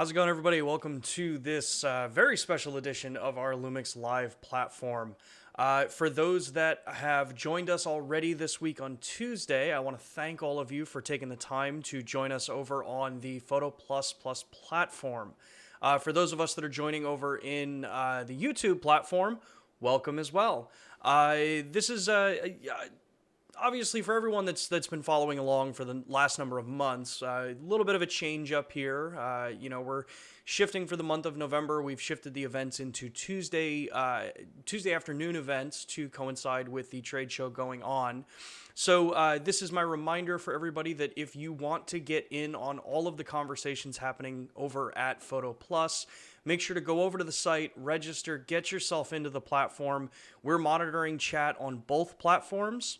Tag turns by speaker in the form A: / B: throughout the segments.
A: How's it going, everybody? Welcome to this very special edition of our LUMIX Live platform. For those that have joined us already this week on Tuesday, I want to thank all of you for taking the time to join us over on the Photo Plus Plus platform. For those of us that are joining over in the YouTube platform, welcome as well. This is obviously, for everyone that's been following along for the last number of months, a little bit of a change up here. We're shifting for the month of November. We've shifted the events into Tuesday afternoon events to coincide with the trade show going on. So this is my reminder for everybody that if you want to get in on all of the conversations happening over at Photo Plus, make sure to go over to the site, register, get yourself into the platform. We're monitoring chat on both platforms,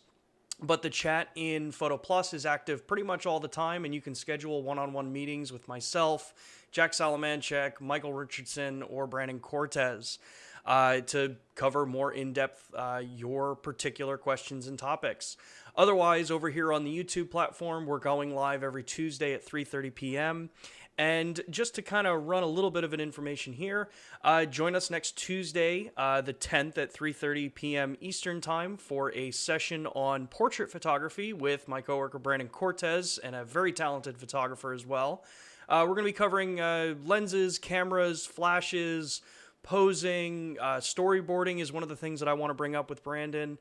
A: but the chat in Photo Plus is active pretty much all the time, and you can schedule one-on-one meetings with myself, Jack Salamanchek, Michael Richardson, or Brandon Cortez to cover more in-depth your particular questions and topics. Otherwise, over here on the YouTube platform, we're going live every Tuesday at 3:30 p.m., and just to kind of run a little bit of an information here, join us next Tuesday, the 10th at 3:30 p.m. Eastern Time for a session on portrait photography with my coworker Brandon Cortez and a very talented photographer as well. We're going to be covering lenses, cameras, flashes, posing, storyboarding is one of the things that I want to bring up with Brandon.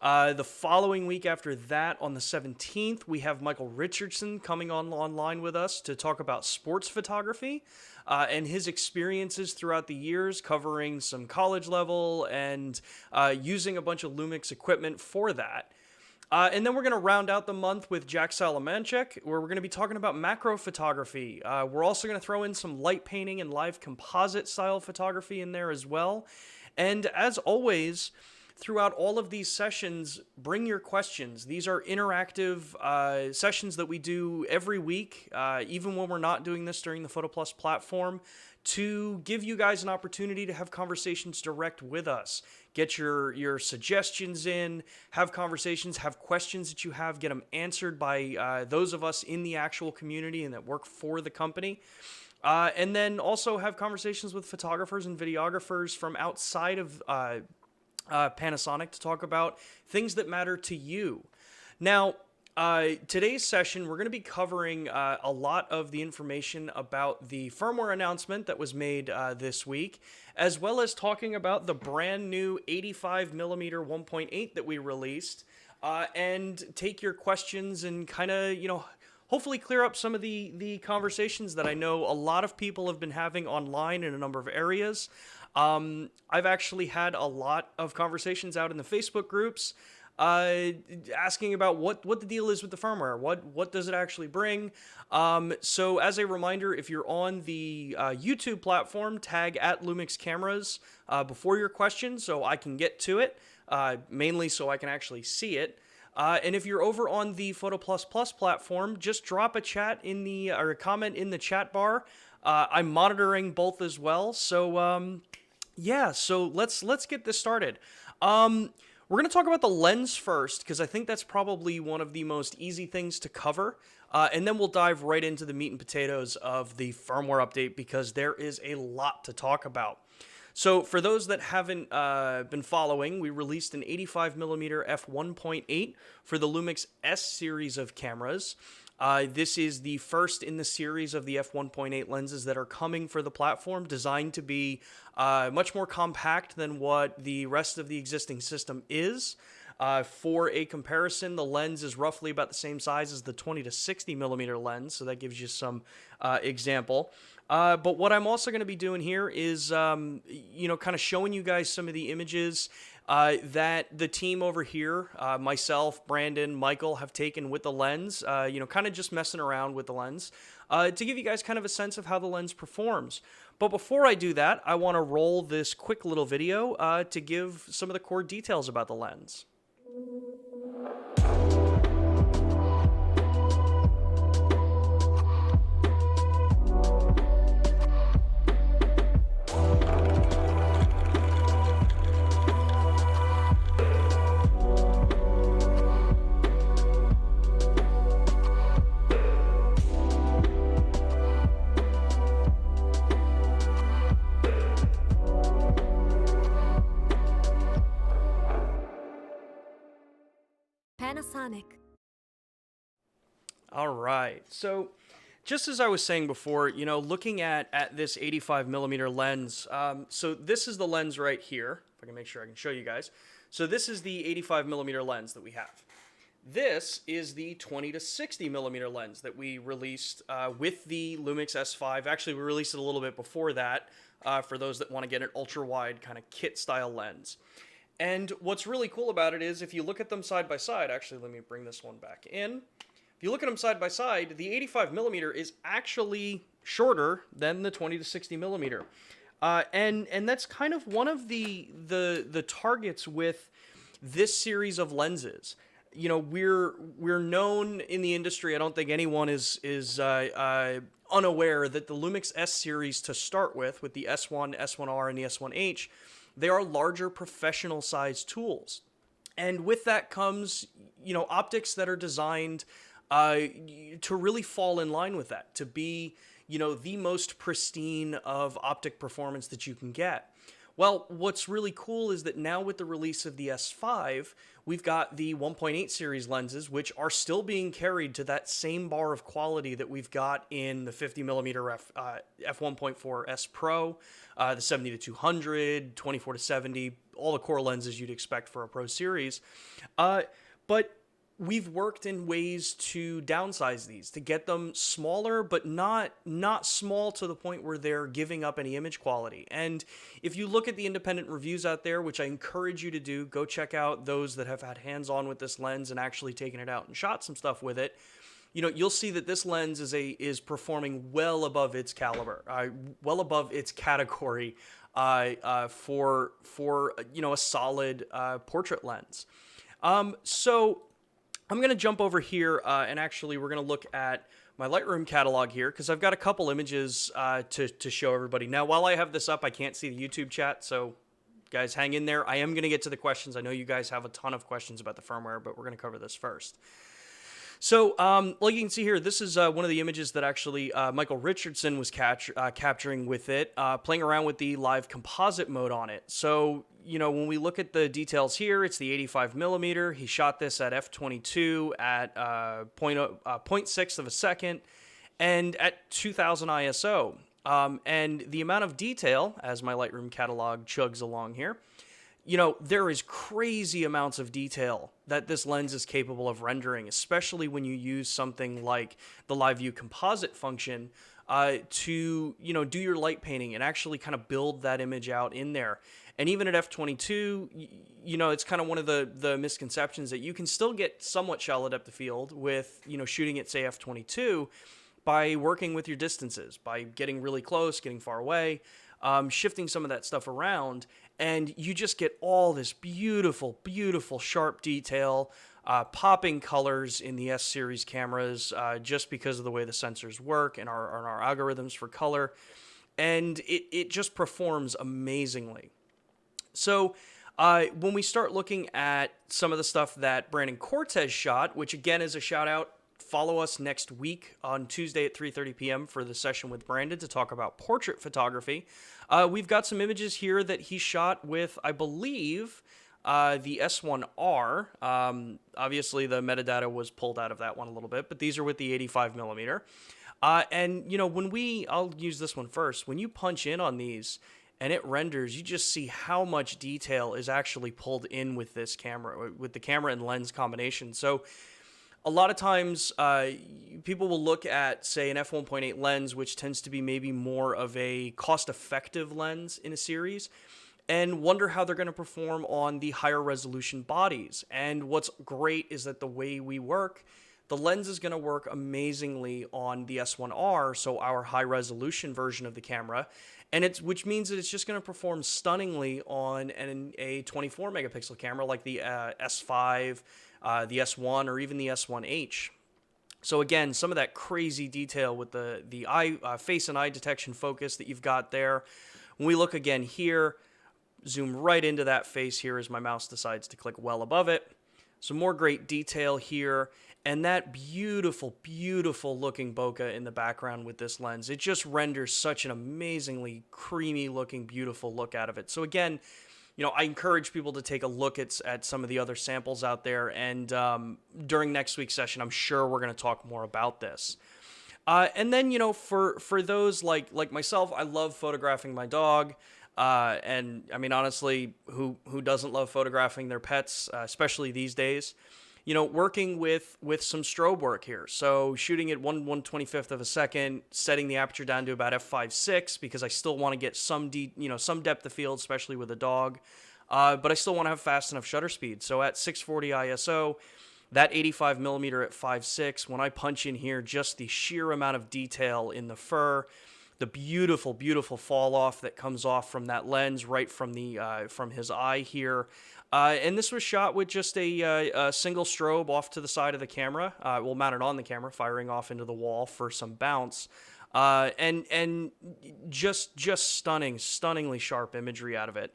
A: The following week after that, on the 17th, we have Michael Richardson coming online with us to talk about sports photography and his experiences throughout the years, covering some college level and using a bunch of LUMIX equipment for that. And then we're going to round out the month with Jack Salamanchek, where we're going to be talking about macro photography. We're also going to throw in some light painting and live composite style photography in there as well. And as always, throughout all of these sessions, bring your questions. These are interactive sessions that we do every week, even when we're not doing this during the Photo Plus platform, to give you guys an opportunity to have conversations direct with us. Get your suggestions in, have conversations, have questions that you have, get them answered by those of us in the actual community and that work for the company. And then also have conversations with photographers and videographers from outside of Panasonic to talk about things that matter to you. Now, today's session, we're going to be covering a lot of the information about the firmware announcement that was made this week, as well as talking about the brand new 85mm 1.8 that we released, and take your questions and kind of, hopefully clear up some of the conversations that I know a lot of people have been having online in a number of areas. I've actually had a lot of conversations out in the Facebook groups asking about what the deal is with the firmware. What does it actually bring? So as a reminder, if you're on the YouTube platform, tag at LUMIX Cameras before your question so I can get to it, mainly so I can actually see it. And if you're over on the Photo Plus Plus platform, just drop a chat or a comment in the chat bar. I'm monitoring both as well. So yeah, so let's get this started. We're going to talk about the lens first, because I think that's probably one of the most easy things to cover. And then we'll dive right into the meat and potatoes of the firmware update, because there is a lot to talk about. So for those that haven't been following, we released an 85mm f1.8 for the LUMIX S series of cameras. This is the first in the series of the f1.8 lenses that are coming for the platform, designed to be much more compact than what the rest of the existing system is. For a comparison, the lens is roughly about the same size as the 20 to 60mm lens, so that gives you some example. But what I'm also going to be doing here is, kind of showing you guys some of the images that the team over here, myself, Brandon, Michael, have taken with the lens, kind of just messing around with the lens, to give you guys kind of a sense of how the lens performs. But before I do that, I want to roll this quick little video to give some of the core details about the lens.
B: Sonic.
A: All right. So, just as I was saying before, looking at this 85 millimeter lens, so this is the lens right here. If I can make sure I can show you guys. So this is the 85 millimeter lens that we have. This is the 20 to 60 millimeter lens that we released with the LUMIX S5. Actually, we released it a little bit before that for those that want to get an ultra wide kind of kit style lens. And what's really cool about it is if you look at them side by side, actually, let me bring this one back in. If you look at them side by side, the 85 millimeter is actually shorter than the 20 to 60 millimeter. And that's kind of one of the targets with this series of lenses. We're known in the industry. I don't think anyone is unaware that the LUMIX S series to start with the S1, S1R, and the S1H, they are larger professional size tools. And with that comes, optics that are designed to really fall in line with that, to be, the most pristine of optic performance that you can get. Well, what's really cool is that now with the release of the S5, we've got the 1.8 series lenses, which are still being carried to that same bar of quality that we've got in the 50 millimeter f1.4 S Pro, the 70 to 200, 24 to 70, all the core lenses you'd expect for a Pro series. But we've worked in ways to downsize these, to get them smaller, but not small to the point where they're giving up any image quality. And if you look at the independent reviews out there, which I encourage you to do, go check out those that have had hands-on with this lens and actually taken it out and shot some stuff with it. You'll see that this lens is performing well above its caliber, well above its category for a solid portrait lens. So I'm going to jump over here and actually we're going to look at my Lightroom catalog here because I've got a couple images to show everybody. Now, while I have this up, I can't see the YouTube chat, so guys, hang in there. I am going to get to the questions. I know you guys have a ton of questions about the firmware, but we're going to cover this first. So, like you can see here, this is one of the images that actually Michael Richardson was capturing with it, playing around with the live composite mode on it. So, when we look at the details here, it's the 85 millimeter. He shot this at f22 at 0.6 of a second and at 2000 ISO. And the amount of detail, as my Lightroom catalog chugs along here, there is crazy amounts of detail that this lens is capable of rendering, especially when you use something like the live view composite function to, do your light painting and actually kind of build that image out in there. And even at f22, it's kind of one of the misconceptions that you can still get somewhat shallow depth of field with, shooting at, say, f22 by working with your distances, by getting really close, getting far away, shifting some of that stuff around. And you just get all this beautiful, beautiful sharp detail, popping colors in the S series cameras just because of the way the sensors work and our algorithms for color. And it just performs amazingly. So when we start looking at some of the stuff that Brandon Cortez shot, which again is a shout out, follow us next week on Tuesday at 3:30 p.m. for the session with Brandon to talk about portrait photography. We've got some images here that he shot with, I believe, the S1R. Obviously, the metadata was pulled out of that one a little bit, but these are with the 85 millimeter. And, I'll use this one first. When you punch in on these and it renders, you just see how much detail is actually pulled in with this camera, with the camera and lens combination. So a lot of times, people will look at, say, an f1.8 lens, which tends to be maybe more of a cost-effective lens in a series, and wonder how they're going to perform on the higher resolution bodies. And what's great is that the way we work, the lens is going to work amazingly on the S1R, so our high-resolution version of the camera, and which means that it's just going to perform stunningly on a 24-megapixel camera like the S5, the S1, or even the S1H. So again, some of that crazy detail with the eye, face and eye detection focus that you've got there. When we look again here, zoom right into that face here as my mouse decides to click well above it. Some more great detail here. And that beautiful, beautiful looking bokeh in the background with this lens. It just renders such an amazingly creamy looking, beautiful look out of it. So again, I encourage people to take a look at some of the other samples out there. And during next week's session, I'm sure we're going to talk more about this. And then, for those like myself, I love photographing my dog. And I mean, honestly, who doesn't love photographing their pets, especially these days? Working with some strobe work here. So shooting at 1/125th of a second, setting the aperture down to about f5.6 because I still want to get some depth of field, especially with a dog. But I still want to have fast enough shutter speed. So at 640 ISO, that 85 millimeter at 5.6, when I punch in here, just the sheer amount of detail in the fur, the beautiful, beautiful fall off that comes off from that lens right from his eye here. And this was shot with just a single strobe off to the side of the camera. Mounted on the camera, firing off into the wall for some bounce. And just stunningly sharp imagery out of it.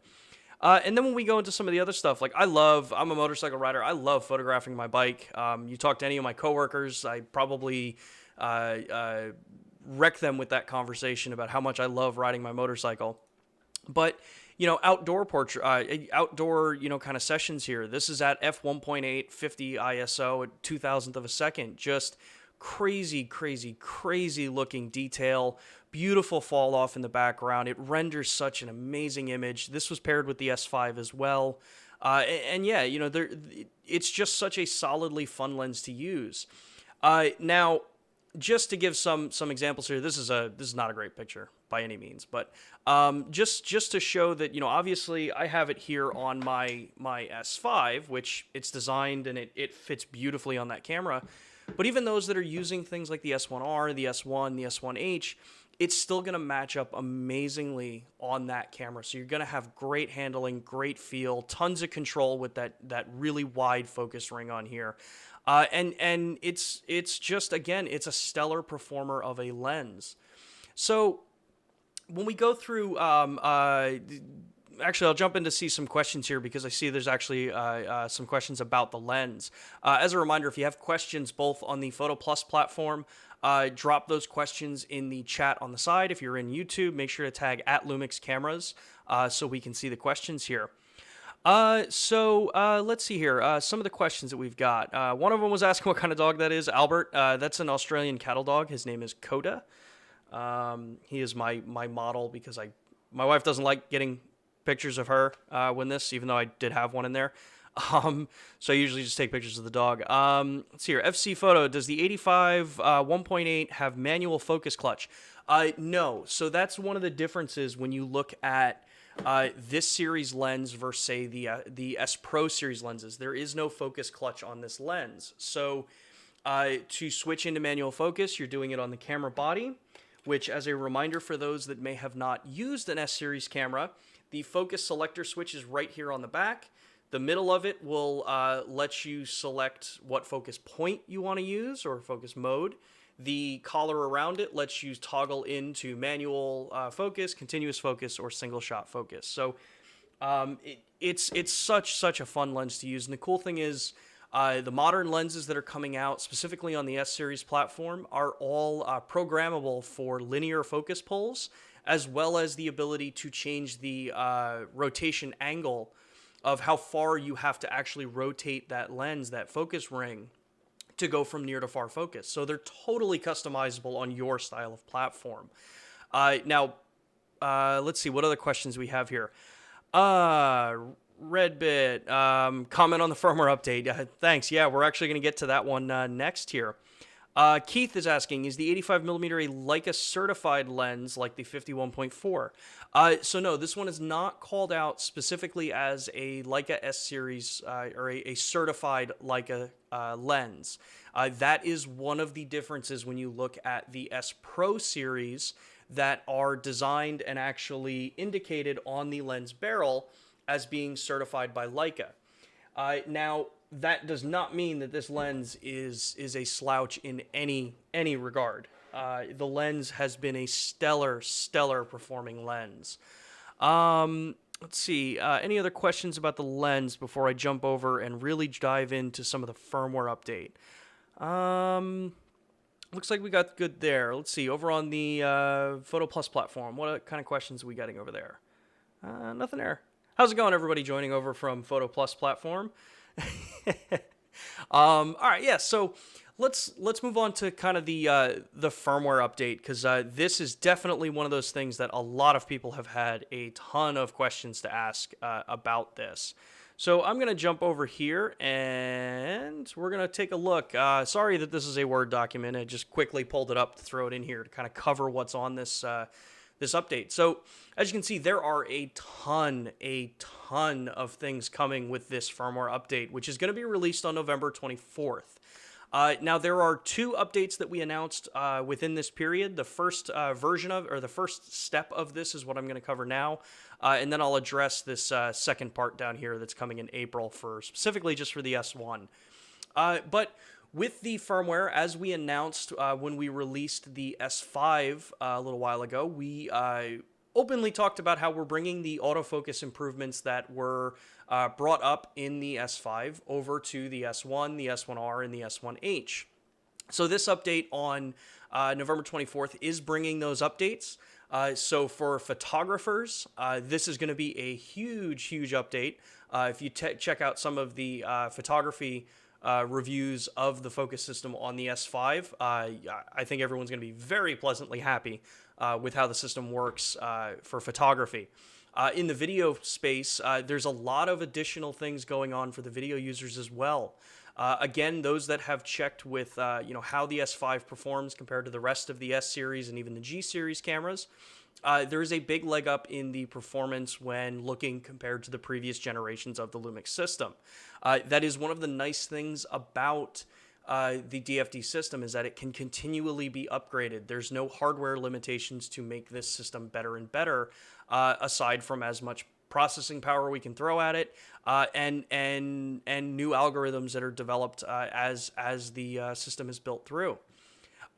A: And then when we go into some of the other stuff, like I'm a motorcycle rider. I love photographing my bike. You talk to any of my coworkers, I probably wreck them with that conversation about how much I love riding my motorcycle. But, outdoor outdoor, kind of sessions here. This is at f1.8, 50 ISO at 2,000th of a second. Just crazy looking detail. Beautiful fall off in the background. It renders such an amazing image. This was paired with the S5 as well. And yeah, it's just such a solidly fun lens to use. Now, just to give some examples here, this is not a great picture by any means, but just to show that, obviously I have it here on my S5, which it's designed and it fits beautifully on that camera. But even those that are using things like the S1R, the S1, the S1H, it's still going to match up amazingly on that camera. So you're going to have great handling, great feel, tons of control with that really wide focus ring on here. And it's just, again, it's a stellar performer of a lens. So when we go through, actually, I'll jump in to see some questions here because I see there's actually some questions about the lens. As a reminder, if you have questions both on the Photo Plus platform, drop those questions in the chat on the side. If you're in YouTube, make sure to tag @LUMIX Cameras so we can see the questions here. So let's see here. Some of the questions that we've got. One of them was asking what kind of dog that is. Albert, that's an Australian cattle dog. His name is Coda. He is my model because my wife doesn't like getting pictures of her even though I did have one in there. So I usually just take pictures of the dog. Let's see here. FC Photo, does the 85 1.8 have manual focus clutch? No. So that's one of the differences when you look at this series lens versus, say, the S Pro series lenses. There is no focus clutch on this lens. So to switch into manual focus, you're doing it on the camera body, which, as a reminder for those that may have not used an S series camera, the focus selector switch is right here on the back. The middle of it will let you select what focus point you want to use or focus mode. The collar around it lets you toggle into manual focus, continuous focus, or single shot focus. So it's such a fun lens to use. And the cool thing is the modern lenses that are coming out, specifically on the S series platform, are all programmable for linear focus pulls, as well as the ability to change the rotation angle of how far you have to actually rotate that lens, that focus ring, to go from near to far focus. So they're totally customizable on your style of platform. Now, let's see, what other questions we have here? Redbit, comment on the firmware update. Thanks. Yeah, we're actually going to get to that one next here. Keith is asking, is the 85mm a Leica certified lens like the 51.4? So no, this one is not called out specifically as a Leica S series or a certified Leica lens. That is one of the differences when you look at the S Pro series that are designed and actually indicated on the lens barrel as being certified by Leica. Now, that does not mean that this lens is a slouch in any regard. The lens has been a stellar performing lens. Let's see, any other questions about the lens before I jump over and really dive into some of the firmware update? Looks like we got good there. Let's see, over on the Photo Plus platform, what kind of questions are we getting over there? Nothing there. How's it going, everybody joining over from Photo Plus platform? All right, yeah. So let's move on to kind of the firmware update because this is definitely one of those things that a lot of people have had a ton of questions to ask about this. So I'm gonna jump over here and we're gonna take a look. Sorry that this is a Word document. I just quickly pulled it up to throw it in here to kind of cover what's on this this update. So as you can see, there are a ton of things coming with this firmware update, which is going to be released on November 24th. Now, there are two updates that we announced within this period. The first version of, or the first step of this is what I'm going to cover now. And then I'll address this second part down here that's coming in April for specifically just for the S1. But with the firmware, as we announced when we released the S5 a little while ago, we openly talked about how we're bringing the autofocus improvements that were brought up in the S5 over to the S1, the S1R, and the S1H. So this update on November 24th is bringing those updates. So for photographers, this is going to be a huge update. If you check out some of the photography reviews of the focus system on the S5, I think everyone's going to be very pleasantly happy with how the system works for photography. In the video space, there's a lot of additional things going on for the video users as well. Again, those that have checked with how the S5 performs compared to the rest of the S series and even the G series cameras, there is a big leg up in the performance when looking compared to the previous generations of the LUMIX system. That is one of the nice things about the DFD system is that it can continually be upgraded. There's no hardware limitations to make this system better and better, aside from as much processing power we can throw at it, and new algorithms that are developed as the system is built through.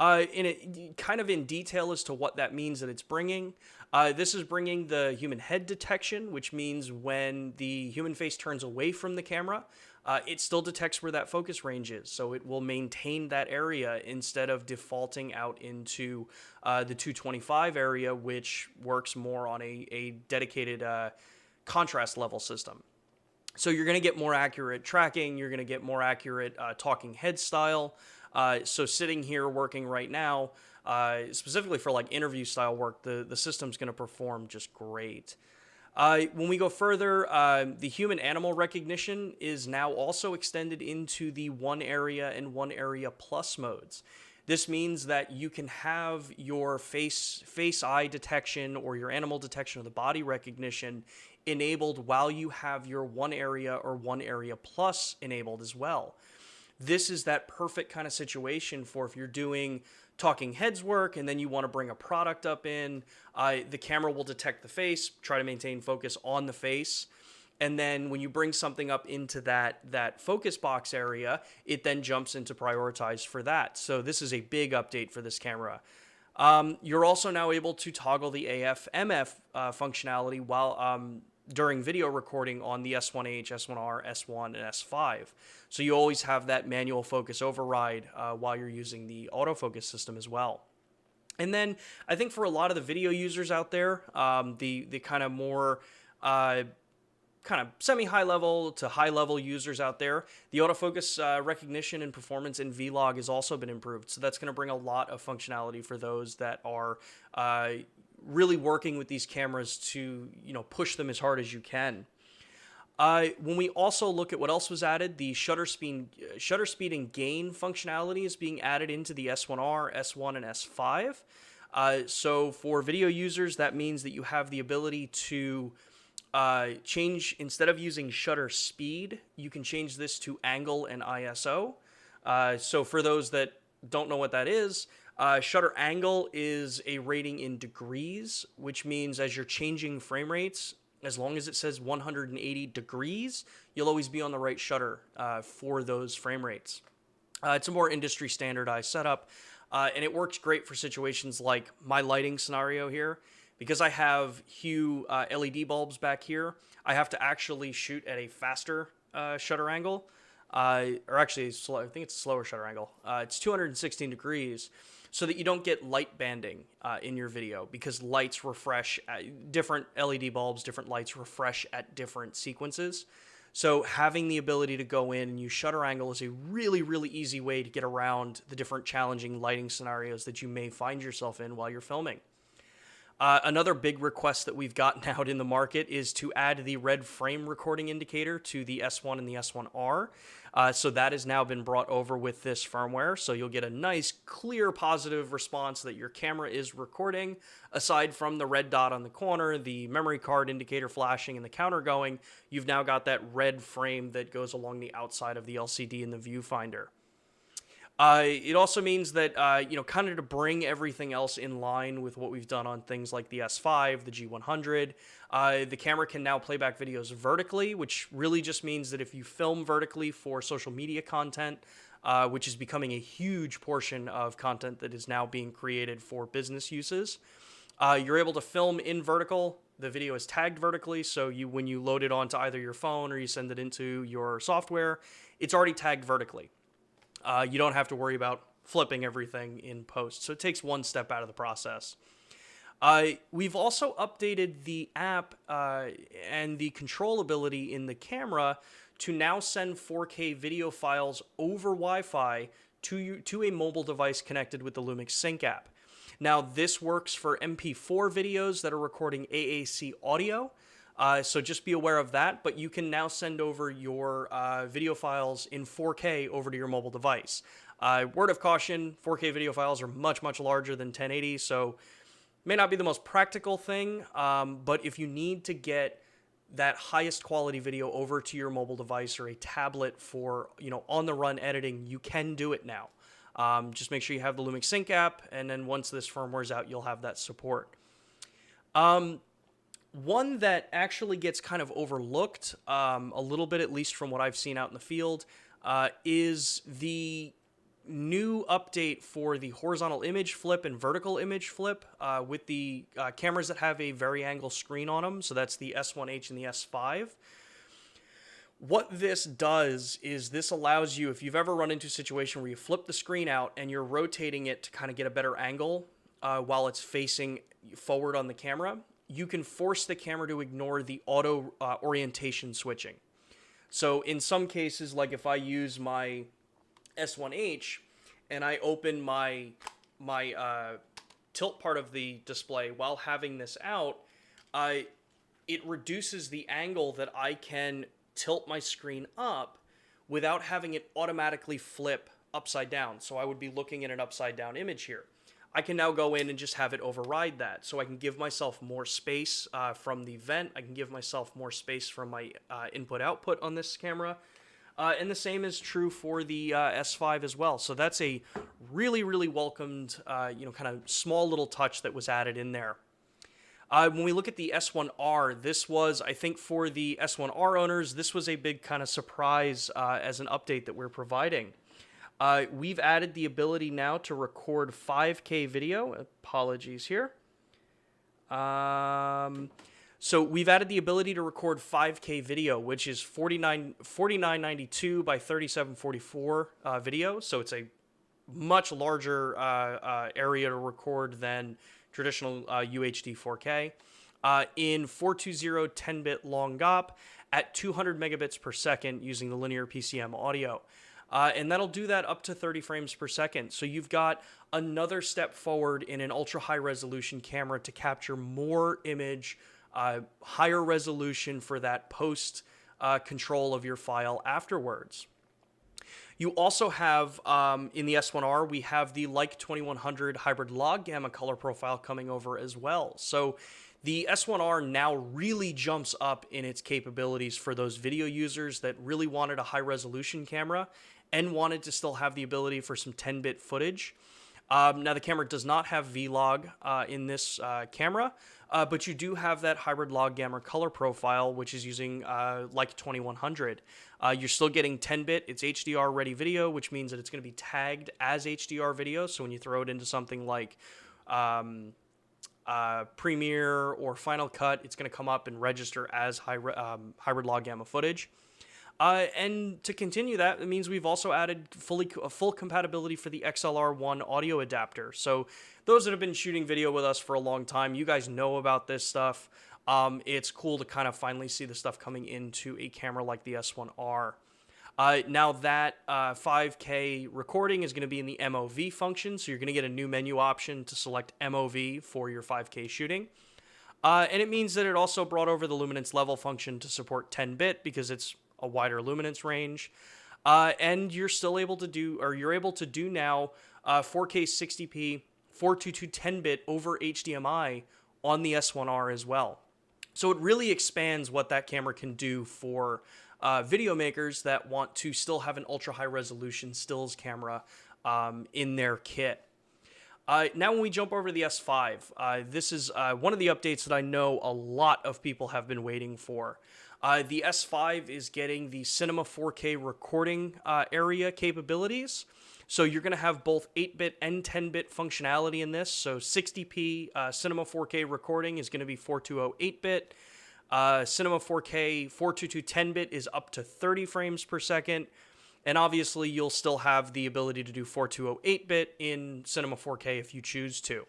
A: Kind of in detail as to what that means that it's bringing. This is bringing the human head detection, which means when the human face turns away from the camera, it still detects where that focus range is. So it will maintain that area instead of defaulting out into the 225 area, which works more on a dedicated contrast level system. So you're going to get more accurate tracking. You're going to get more accurate talking head style. So sitting here working right now, specifically for like interview style work, the system's going to perform just great. When we go further, the human animal recognition is now also extended into the one area and one area plus modes. This means that you can have your face eye detection or your animal detection or the body recognition enabled while you have your one area or one area plus enabled as well. This is that perfect kind of situation for if you're doing talking heads work and then you want to bring a product up in, the camera will detect the face, try to maintain focus on the face. And then when you bring something up into that focus box area, it then jumps into prioritize for that. So this is a big update for this camera. You're also now able to toggle the AF/MF functionality while during video recording on the S1H, S1R, S1, and S5. So you always have that manual focus override while you're using the autofocus system as well. And then I think for a lot of the video users out there, the kind of more kind of semi-high level to high level users out there, the autofocus recognition and performance in Vlog has also been improved. So that's going to bring a lot of functionality for those that are really working with these cameras to push them as hard as you can. When we also look at what else was added, the shutter speed and gain functionality is being added into the S1R, S1, and S5. So for video users, that means that you have the ability to change, instead of using shutter speed, you can change this to angle and ISO. So for those that don't know what that is, shutter angle is a rating in degrees, which means as you're changing frame rates, as long as it says 180 degrees, you'll always be on the right shutter for those frame rates. It's a more industry standardized setup, and it works great for situations like my lighting scenario here. Because I have hue LED bulbs back here, I have to actually shoot at a faster shutter angle, or actually, I think it's a slower shutter angle. It's 216 degrees. so that you don't get light banding in your video, because lights refresh, different LED bulbs, different lights refresh at different sequences. So having the ability to go in and use shutter angle is a really, really easy way to get around the different challenging lighting scenarios that you may find yourself in while you're filming. Another big request that we've gotten out in the market is to add the red frame recording indicator to the S1 and the S1R. So that has now been brought over with this firmware. So you'll get a nice, clear, positive response that your camera is recording. Aside from the red dot on the corner, the memory card indicator flashing, and the counter going, you've now got that red frame that goes along the outside of the LCD in the viewfinder. It also means that, kind of to bring everything else in line with what we've done on things like the S5, the G100, the camera can now play back videos vertically, which really just means that if you film vertically for social media content, which is becoming a huge portion of content that is now being created for business uses, you're able to film in vertical. The video is tagged vertically, so when you load it onto either your phone or you send it into your software, it's already tagged vertically. You don't have to worry about flipping everything in post. So it takes one step out of the process. We've also updated the app and the control ability in the camera to now send 4K video files over Wi-Fi to a mobile device connected with the LUMIX Sync app. Now, this works for MP4 videos that are recording AAC audio. So just be aware of that, but you can now send over your video files in 4K over to your mobile device. Word of caution, 4K video files are much, much larger than 1080, so may not be the most practical thing, but if you need to get that highest quality video over to your mobile device or a tablet for, on-the-run editing, you can do it now. Just make sure you have the LUMIX Sync app, and then once this firmware is out, you'll have that support. One that actually gets kind of overlooked, a little bit at least from what I've seen out in the field, is the new update for the horizontal image flip and vertical image flip with the cameras that have a vari-angle screen on them. So that's the S1H and the S5. What this does is this allows you, if you've ever run into a situation where you flip the screen out and you're rotating it to kind of get a better angle while it's facing forward on the camera, you can force the camera to ignore the auto orientation switching. So in some cases, like if I use my S1H and I open my tilt part of the display while having this out, it reduces the angle that I can tilt my screen up without having it automatically flip upside down. So I would be looking at an upside down image here. I can now go in and just have it override that. So I can give myself more space from the vent. I can give myself more space from my input-output on this camera. And the same is true for the S5 as well. So that's a really, really welcomed, kind of small little touch that was added in there. When we look at the S1R, this was, I think for the S1R owners, this was a big kind of surprise as an update that we're providing. We've added the ability now to record 5K video. Apologies here. So we've added the ability to record 5K video, which is 4992 by 3744 video. So it's a much larger area to record than traditional UHD 4K. In 420 10-bit long GOP at 200 megabits per second using the linear PCM audio. And that'll do that up to 30 frames per second. So you've got another step forward in an ultra high resolution camera to capture more image, higher resolution for that post control of your file afterwards. You also have, in the S1R, we have the Like 2100 hybrid log gamma color profile coming over as well. So the S1R now really jumps up in its capabilities for those video users that really wanted a high resolution camera and wanted to still have the ability for some 10-bit footage. Now the camera does not have V-Log in this camera, but you do have that hybrid log gamma color profile, which is using Like 2100. You're still getting 10-bit, it's HDR ready video, which means that it's going to be tagged as HDR video. So when you throw it into something like Premiere or Final Cut, it's going to come up and register as hybrid log gamma footage. And to continue that, it means we've also added full compatibility for the XLR1 audio adapter. So those that have been shooting video with us for a long time, you guys know about this stuff. It's cool to kind of finally see the stuff coming into a camera like the S1R. Now that 5K recording is going to be in the MOV function, so you're going to get a new menu option to select MOV for your 5K shooting. And it means that it also brought over the luminance level function to support 10-bit because it's a wider luminance range. And you're still able to do, or you're able to do now 4K 60p 422 10-bit over HDMI on the S1R as well. So it really expands what that camera can do for video makers that want to still have an ultra high resolution stills camera in their kit. Now when we jump over to the S5, this is one of the updates that I know a lot of people have been waiting for. The S5 is getting the Cinema 4K recording area capabilities. So you're going to have both 8-bit and 10-bit functionality in this. So 60p Cinema 4K recording is going to be 420 8-bit. Cinema 4K 422 10-bit is up to 30 frames per second. And obviously, you'll still have the ability to do 420 8-bit in Cinema 4K if you choose to.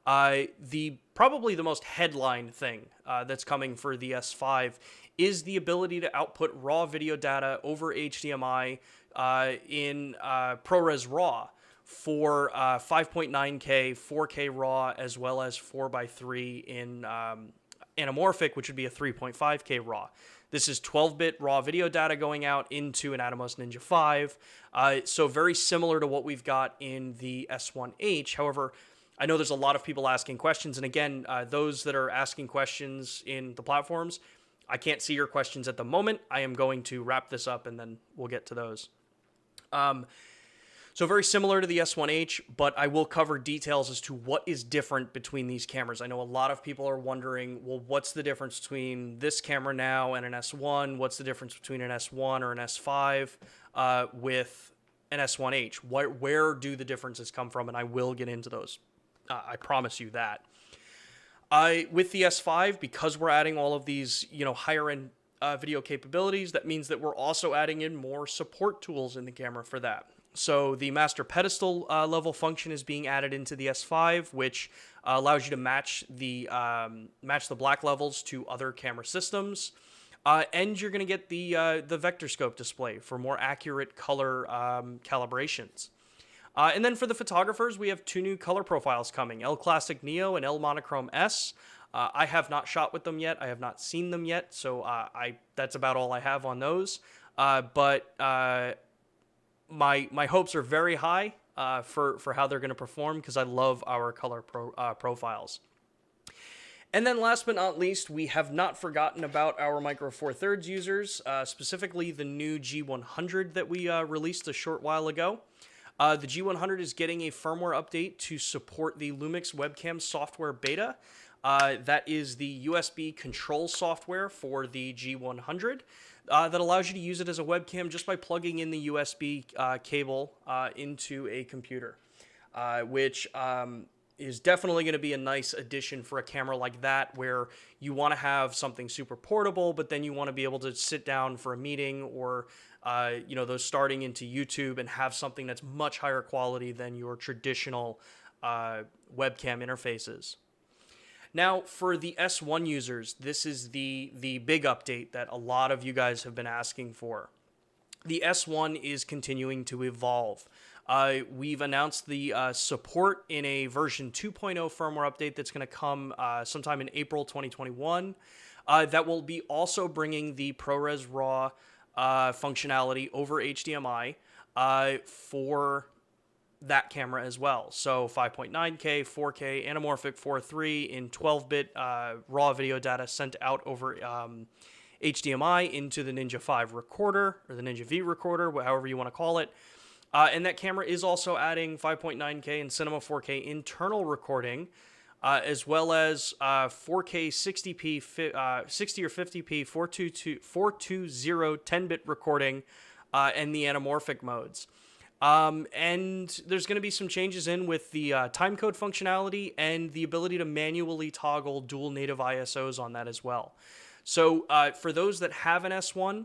A: Probably the most headline thing that's coming for the S5 is the ability to output raw video data over HDMI in ProRes RAW for 5.9K, 4K RAW, as well as 4:3 in anamorphic, which would be a 3.5K RAW. This is 12-bit raw video data going out into an Atomos Ninja 5, so very similar to what we've got in the S1H. However, I know there's a lot of people asking questions, and again, those that are asking questions in the platforms, I can't see your questions at the moment. I am going to wrap this up, and then we'll get to those. So very similar to the S1H, but I will cover details as to what is different between these cameras. I know a lot of people are wondering, well, what's the difference between this camera now and an S1? What's the difference between an S1 or an S5 with an S1H? Where do the differences come from? And I will get into those. I promise you that. With the S5, because we're adding all of these, higher end video capabilities, that means that we're also adding in more support tools in the camera for that. So the master pedestal level function is being added into the S5, which allows you to match the black levels to other camera systems. And you're going to get the vector scope display for more accurate color calibrations. And then for the photographers, we have two new color profiles coming, L Classic Neo and L Monochrome S. I have not shot with them yet. I have not seen them yet, so that's about all I have on those. But my hopes are very high for how they're going to perform because I love our color profiles. And then last but not least, we have not forgotten about our Micro Four Thirds users, specifically the new G100 that we released a short while ago. The G100 is getting a firmware update to support the LUMIX webcam software beta. That is the USB control software for the G100 that allows you to use it as a webcam just by plugging in the USB cable into a computer, which is definitely going to be a nice addition for a camera like that where you want to have something super portable, but then you want to be able to sit down for a meeting or those starting into YouTube and have something that's much higher quality than your traditional webcam interfaces. Now, for the S1 users, this is the big update that a lot of you guys have been asking for. The S1 is continuing to evolve. We've announced the support in a version 2.0 firmware update that's going to come sometime in April 2021. That will be also bringing the ProRes RAW functionality over HDMI for that camera as well. So 5.9K, 4K, anamorphic 4:3 in 12-bit raw video data sent out over HDMI into the Ninja 5 recorder, or the Ninja V recorder, however you want to call it. And that camera is also adding 5.9K and Cinema 4K internal recording, as well as 4K 60p, 60 or 50p 420 10-bit recording, and the anamorphic modes. And there's going to be some changes in with the timecode functionality and the ability to manually toggle dual native ISOs on that as well. So for those that have an S1,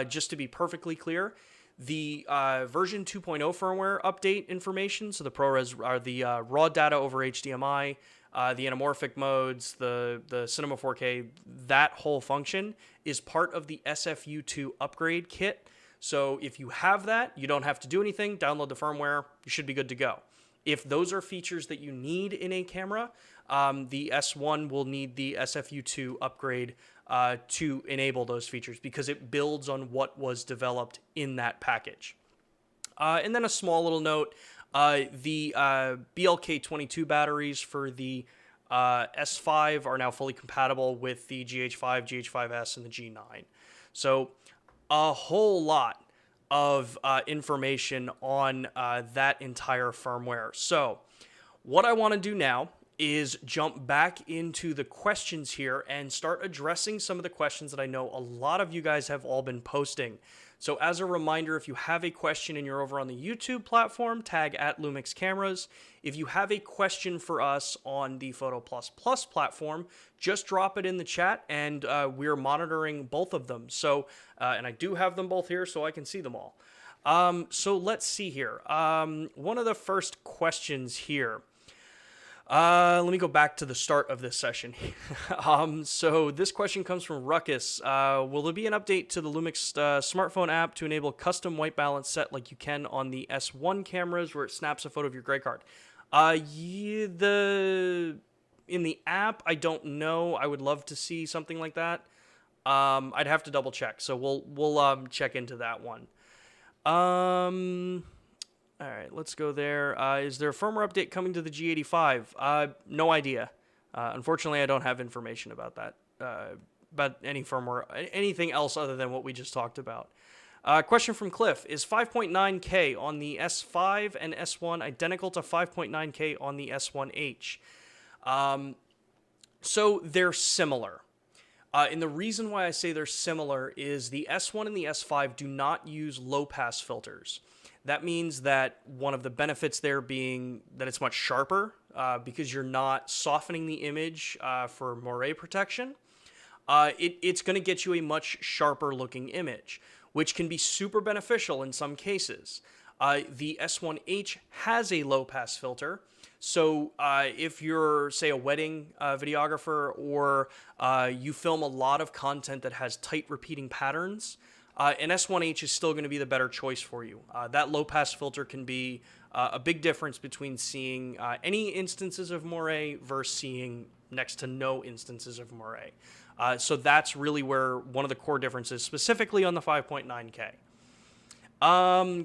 A: Just to be perfectly clear, the version 2.0 firmware update information, so the ProRes are the raw data over HDMI, the anamorphic modes, the Cinema 4K, that whole function is part of the SFU2 upgrade kit. So if you have that, you don't have to do anything, download the firmware, you should be good to go. If those are features that you need in a camera, the S1 will need the SFU2 upgrade to enable those features because it builds on what was developed in that package. And then a small little note, the BLK22 batteries for the S5 are now fully compatible with the GH5, GH5S, and the G9. So a whole lot of information on that entire firmware. So what I want to do now is jump back into the questions here and start addressing some of the questions that I know a lot of you guys have all been posting. So as a reminder, if you have a question and you're over on the YouTube platform, tag at Lumix Cameras. If you have a question for us on the Photo Plus Plus platform, just drop it in the chat, and we're monitoring both of them. So, and I do have them both here so I can see them all. So let's see here. One of the first questions here. Let me go back to the start of this session. So this question comes from Ruckus. Will there be an update to the Lumix smartphone app to enable custom white balance set like you can on the S1 cameras where it snaps a photo of your gray card? Yeah, in the app, I don't know. I would love to see something like that. I'd have to double check. So we'll check into that one. All right, let's go there. Is there a firmware update coming to the G85? No idea. Unfortunately, I don't have information about that. About any firmware, anything else other than what we just talked about. Question from Cliff. Is 5.9K on the S5 and S1 identical to 5.9K on the S1H? So they're similar. And the reason why I say they're similar is the S1 and the S5 do not use low-pass filters. That means that one of the benefits there being that it's much sharper because you're not softening the image for moire protection. It's going to get you a much sharper looking image, which can be super beneficial in some cases. The S1H has a low pass filter. So if you're, say, a wedding videographer or you film a lot of content that has tight repeating patterns, an S1H is still going to be the better choice for you. That low-pass filter can be a big difference between seeing any instances of moire versus seeing next to no instances of moire. So that's really where one of the core differences, specifically on the 5.9K.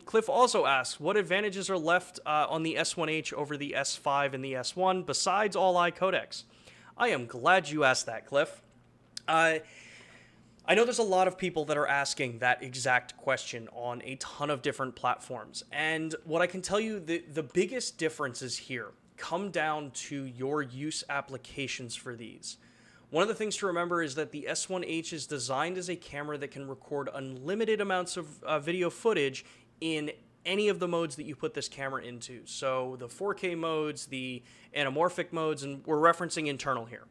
A: Cliff also asks, what advantages are left on the S1H over the S5 and the S1 besides all-eye codecs? I am glad you asked that, Cliff. I know there's a lot of people that are asking that exact question on a ton of different platforms. And what I can tell you, the biggest differences here come down to your use applications for these. One of the things to remember is that the S1H is designed as a camera that can record unlimited amounts of video footage in any of the modes that you put this camera into. So the 4K modes, the anamorphic modes, and we're referencing internal here.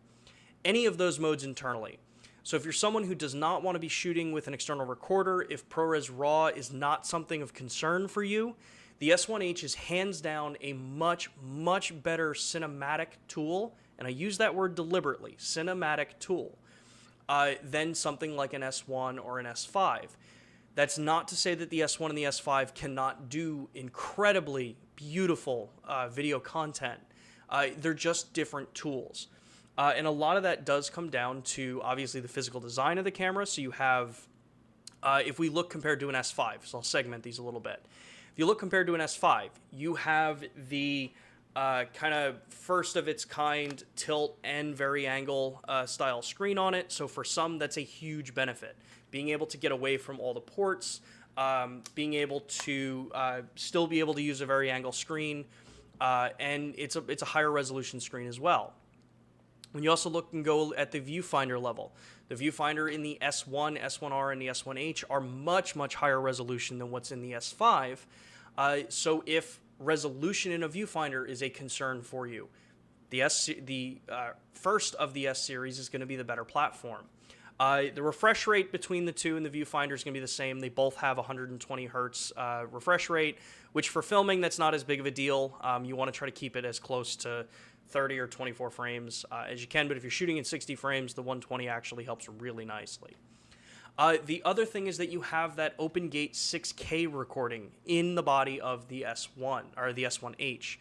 A: Any of those modes internally. So if you're someone who does not want to be shooting with an external recorder, if ProRes RAW is not something of concern for you, the S1H is hands down a much, much better cinematic tool, and I use that word deliberately, cinematic tool, than something like an S1 or an S5. That's not to say that the S1 and the S5 cannot do incredibly beautiful video content. They're just different tools. And a lot of that does come down to, obviously, the physical design of the camera. So you have, if we look compared to an S5, so I'll segment these a little bit. If you look compared to an S5, you have the kind of first of its kind tilt and vari-angle style screen on it. So for some, that's a huge benefit. Being able to get away from all the ports, being able to still be able to use a vari-angle screen, and it's a higher resolution screen as well. When you also look and go at the viewfinder level, the viewfinder in the S1, S1R, and the S1H are much, much higher resolution than what's in the S5. So if resolution in a viewfinder is a concern for you, the first of the S series is going to be the better platform. The refresh rate between the two and the viewfinder is going to be the same. They both have 120 hertz refresh rate, which for filming, that's not as big of a deal. You want to try to keep it as close to 30 or 24 frames as you can, but if you're shooting in 60 frames, the 120 actually helps really nicely. The other thing is that you have that open gate 6K recording in the body of the S1 or the S1H.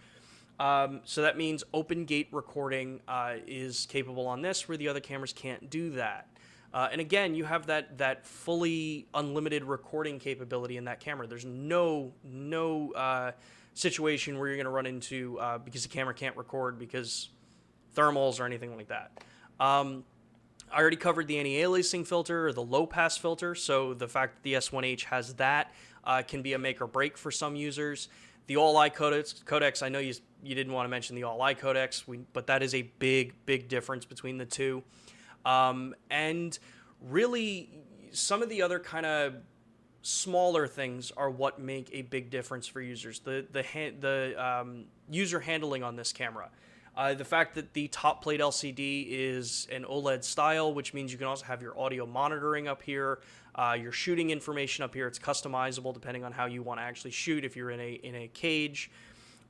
A: So that means open gate recording is capable on this, where the other cameras can't do that. And again, you have that fully unlimited recording capability in that camera. There's no situation where you're going to run into because the camera can't record because thermals or anything like that. I already covered the anti-aliasing filter or the low-pass filter, so the fact that the S1H has that can be a make or break for some users. The all-I codecs, I know you didn't want to mention the all-I codecs, but that is a big difference between the two. And really, some of the other kind of smaller things are what make a big difference for users. The user handling on this camera. The fact that the top plate LCD is an OLED style, which means you can also have your audio monitoring up here, your shooting information up here. It's customizable depending on how you want to actually shoot if you're in a cage.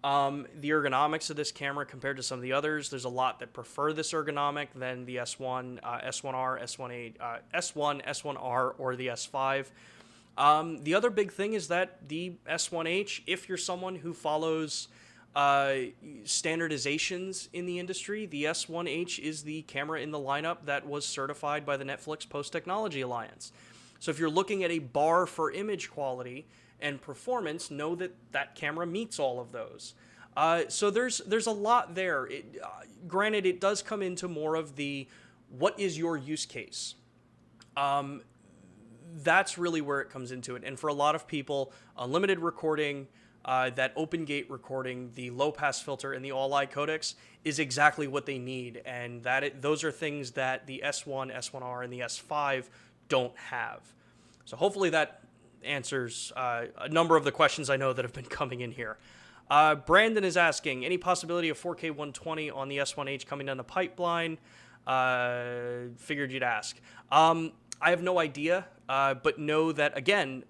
A: The ergonomics of this camera compared to some of the others, there's a lot that prefer this ergonomic than the S1, S1R, S1A, S1, S1R, or the S5. The other big thing is that the S1H, if you're someone who follows standardizations in the industry, the S1H is the camera in the lineup that was certified by the Netflix Post Technology Alliance. So if you're looking at a bar for image quality and performance, know that that camera meets all of those. So there's a lot there. Granted, it does come into more of the what is your use case. That's really where it comes into it. And for a lot of people, unlimited recording, that open gate recording, the low pass filter, and the all-I codecs is exactly what they need. And those are things that the S1, S1R, and the S5 don't have. So hopefully that answers a number of the questions I know that have been coming in here. Brandon is asking, any possibility of 4K 120 on the S1H coming down the pipeline? Figured you'd ask. I have no idea, but know that, again,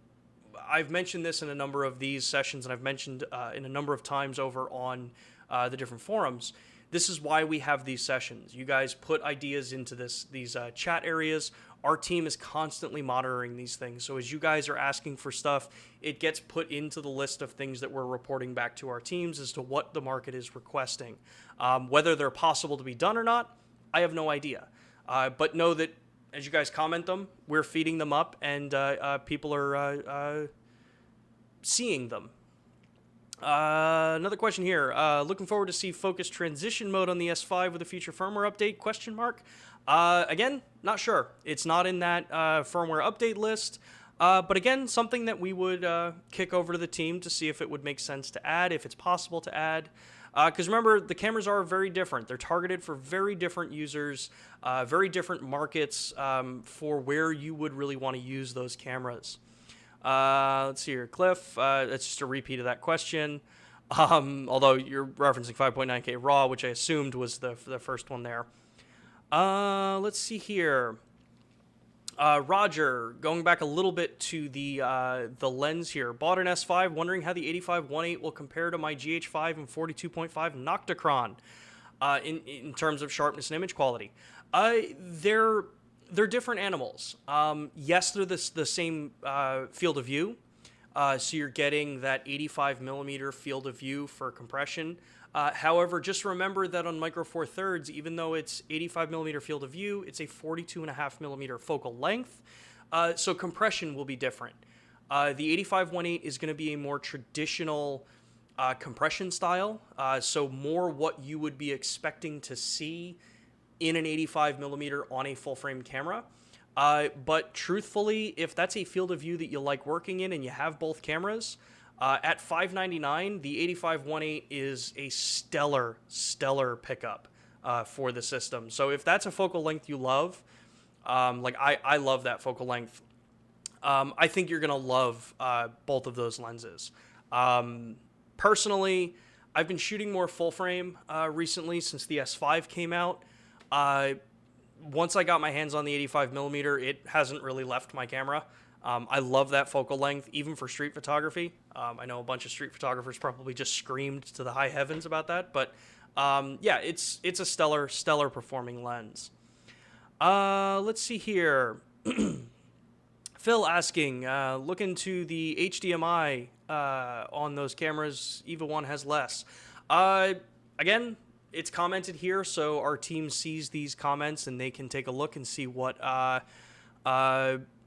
A: I've mentioned this in a number of these sessions, and I've mentioned in a number of times over on the different forums. This is why we have these sessions. You guys put ideas into these chat areas. Our team is constantly monitoring these things. So as you guys are asking for stuff, it gets put into the list of things that we're reporting back to our teams as to what the market is requesting. Whether they're possible to be done or not, I have no idea. But know that as you guys comment them, we're feeding them up, and people are seeing them. Another question here. Looking forward to see focus transition mode on the S5 with a future firmware update? Question mark. Again, not sure. It's not in that firmware update list. But again, something that we would kick over to the team to see if it would make sense to add, if it's possible to add. Because remember, the cameras are very different. They're targeted for very different users, very different markets for where you would really want to use those cameras. Let's see here. Cliff, that's just a repeat of that question. Although you're referencing 5.9K RAW, which I assumed was the first one there. Let's see here. Roger, going back a little bit to the lens here. Bought an S5, wondering how the 85-1.8 will compare to my GH5 and 42.5 Nocticron in terms of sharpness and image quality. They're different animals. Yes, they're the same field of view. So you're getting that 85mm field of view for compression. However, just remember that on Micro Four Thirds, even though it's 85mm field of view, it's a 42.5mm focal length. So compression will be different. The 85-1.8 is going to be a more traditional compression style. So more what you would be expecting to see in an 85mm on a full frame camera. But truthfully, if that's a field of view that you like working in and you have both cameras, at $599, the 85-1.8 is a stellar pickup for the system. So if that's a focal length you love, like I love that focal length, I think you're going to love both of those lenses. Personally, I've been shooting more full frame recently since the S5 came out. once I got my hands on the 85mm, it hasn't really left my camera. I love that focal length, even for street photography. I know a bunch of street photographers probably just screamed to the high heavens about that, but yeah, it's a stellar performing lens. Let's see here. Phil asking, look into the HDMI on those cameras. EVA 1 has less. Again, it's commented here, so our team sees these comments and they can take a look and see what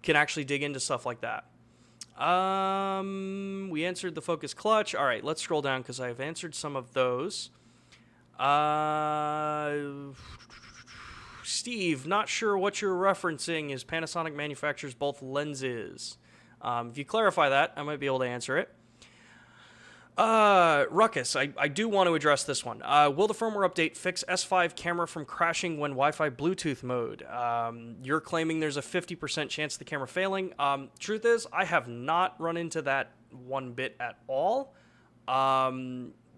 A: can actually dig into stuff like that. We answered the focus clutch. All right, let's scroll down because I've answered some of those. Steve, not sure what you're referencing. Is Panasonic manufactures both lenses? If you clarify that, I might be able to answer it. Ruckus, I do want to address this one. Will the firmware update fix S5 camera from crashing when Wi-Fi Bluetooth mode? You're claiming there's a 50% chance of the camera failing. Truth is, I have not run into that one bit at all.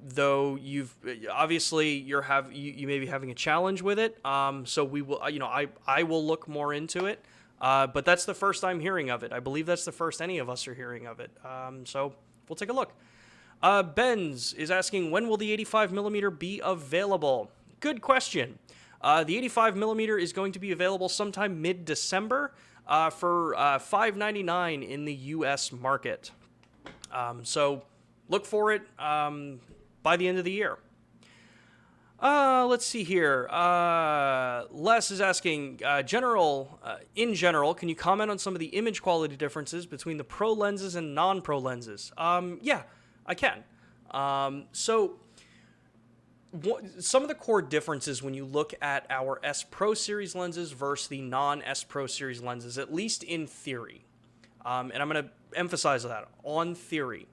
A: Though you've obviously you may be having a challenge with it. So we will, I will look more into it. But that's the first I'm hearing of it. I believe that's the first any of us are hearing of it. So we'll take a look. Benz is asking, when will the 85mm be available? Good question. The 85mm is going to be available sometime mid-December for $599 in the U.S. market. So look for it by the end of the year. Let's see here. Les is asking, in general, can you comment on some of the image quality differences between the pro lenses and non-pro lenses? Yeah. I can. So some of the core differences when you look at our S Pro series lenses versus the non-S Pro series lenses, at least in theory, and I'm going to emphasize that, on theory,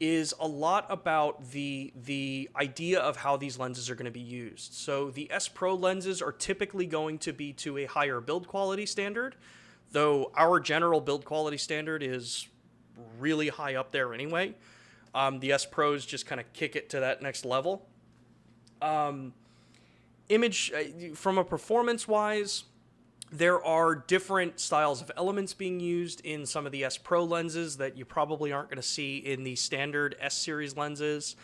A: is a lot about the idea of how these lenses are going to be used. So the S Pro lenses are typically going to be to a higher build quality standard, though our general build quality standard is really high up there anyway. The S Pros just kind of kick it to that next level. Image, from a performance-wise, there are different styles of elements being used in some of the S Pro lenses that you probably aren't going to see in the standard S series lenses.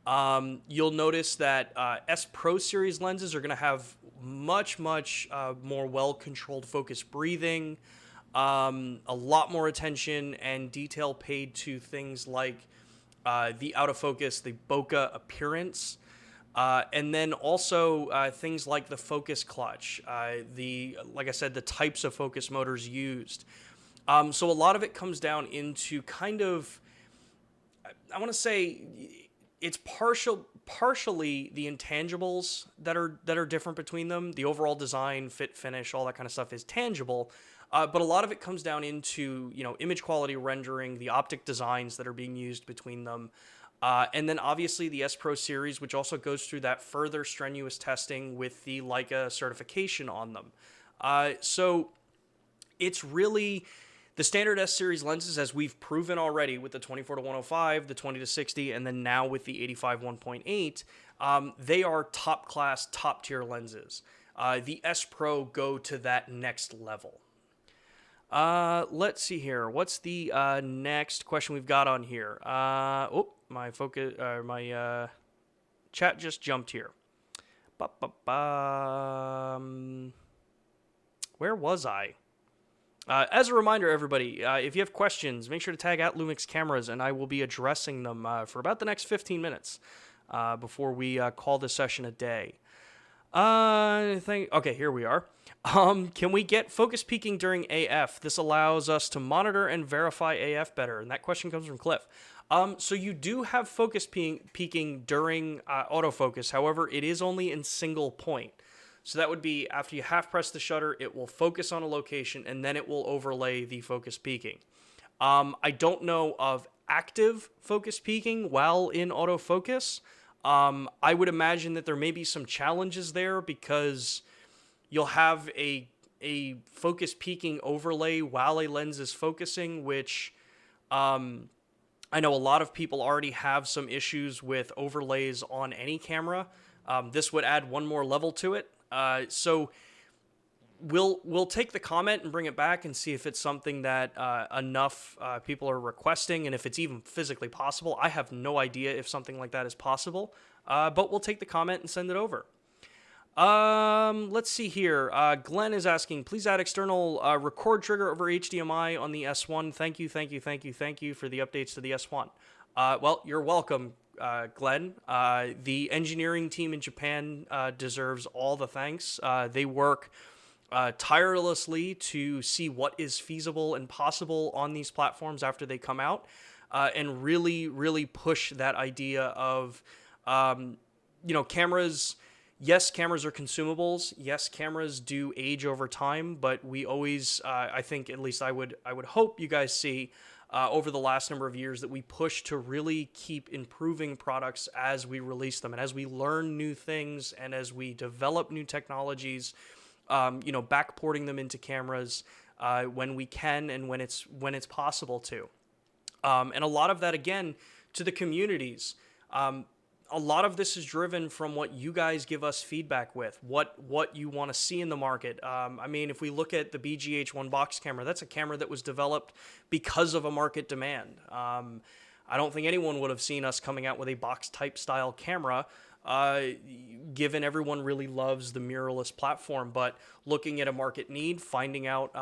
A: You'll notice that S Pro series lenses are going to have much more well-controlled focus breathing, a lot more attention and detail paid to things like the out of focus, the bokeh appearance, and then also things like the focus clutch, like I said, the types of focus motors used. So a lot of it comes down into kind of, I want to say, it's partially the intangibles that are different between them. The overall design, fit, finish, all that kind of stuff is tangible. But a lot of it comes down into, image quality rendering, the optic designs that are being used between them. And then obviously the S Pro series, which also goes through that further strenuous testing with the Leica certification on them. So it's really the standard S series lenses, as we've proven already with the 24-105, the 20-60, and then now with the 85 1.8, they are top class, top tier lenses. The S Pro go to that next level. Let's see here. What's the next question we've got on here? My focus, my chat just jumped here. Where was I? As a reminder, everybody, if you have questions, make sure to tag out LUMIX cameras, and I will be addressing them for about the next 15 minutes before we call this session a day. Okay, here we are. Can we get focus peaking during AF? This allows us to monitor and verify AF better. And that question comes from Cliff. So you do have focus peaking during autofocus. However, it is only in single point. So that would be after you half press the shutter, it will focus on a location and then it will overlay the focus peaking. I don't know of active focus peaking while in autofocus. I would imagine that there may be some challenges there because you'll have a focus peaking overlay while a lens is focusing, which I know a lot of people already have some issues with overlays on any camera. This would add one more level to it. So we'll take the comment and bring it back and see if it's something that enough people are requesting, and if it's even physically possible. I have no idea if something like that is possible, but we'll take the comment and send it over. Let's see here. Glenn is asking, please add external record trigger over HDMI on the S1. Thank you for the updates to the S1. Well, you're welcome, Glenn. The engineering team in Japan deserves all the thanks. They work tirelessly to see what is feasible and possible on these platforms after they come out, and really push that idea of, cameras. Yes, cameras are consumables. Yes, cameras do age over time, but we always, I think, at least I would hope you guys see over the last number of years that we push to really keep improving products as we release them and as we learn new things and as we develop new technologies, backporting them into cameras when we can and when it's possible to. And a lot of that, again, to the communities. A lot of this is driven from what you guys give us feedback with, what you want to see in the market. If we look at the BGH1 box camera, that's a camera that was developed because of a market demand. I don't think anyone would have seen us coming out with a box type style camera, given everyone really loves the mirrorless platform. But looking at a market need, finding out